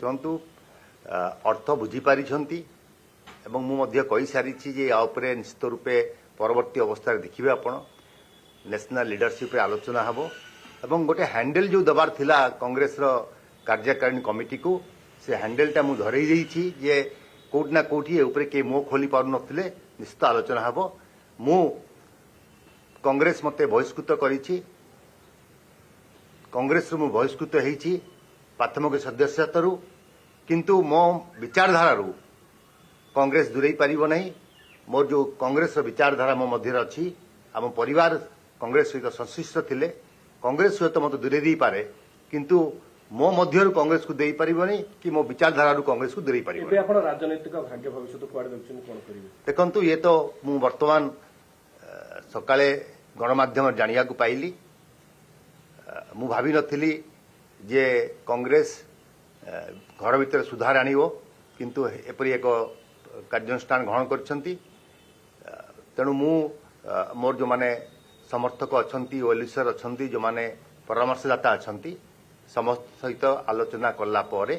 शुणु अर्थ बुझीपारी कही सारी निश्चित रूपे परवर्ती अवस्था देखिए आपण नेशनल लीडरशिप आलोचना हम और गोटे हैंडल जो दबार थिला कांग्रेस कार्यकारिणी कमिटी को से हैंडलटा मुझे धरई जे कोटि ना कोटि के मुह खोली पार नथिले निश्चित आलोचना हम मु कांग्रेस मते बहिष्कृत करिछि कांग्रेस मु बहिष्कृत होईछि प्राथमिक सदस्यतारू किंतु मो विचारधारा कांग्रेस दूरे पारिबो नहीं मोर जो कांग्रेस विचारधारा मो मध्य अच्छी आम परिवार कांग्रेस सहित संश्लिष्ट थिले कांग्रेस सहित मत दूरे दी पारे किंतु मो मध्य कांग्रेस को देई पारिबो नहीं कि मो विचारधारा कांग्रेस को दूरे पारिबो। एबे आपण राजनीतिक भाग्य भविष्य कुआडे देखछन कोन करिवे देखंतु ये तो मु वर्तमान सकाळे गणमाध्यम जानिया को पाइली मु भावी नथिली जे कांग्रेस घर भीतर सुधार आनिबो किंतु एपरी एक कार्यानुष्ठान ग्रहण करछंती तेणु मु मोर जो माने समर्थक अच्छंती वेलविशर अच्छंती जो माने परामर्शदाता अच्छंती समस्त सहित आलोचना कला परे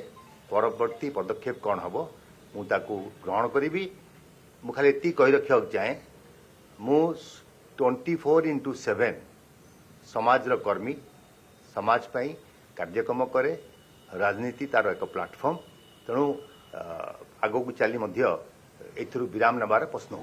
परवर्ती पदक्षेप कौन हबो मु ताकू ग्रहण करी मु खाली एति कहि रखिया चाहे मु 24/7 समाज कर्मी समाज पाई कार्यक्रम करे राजनीति तार एक प्लाटफर्म तेणु आगो को चली विराम नबार प्रश्न।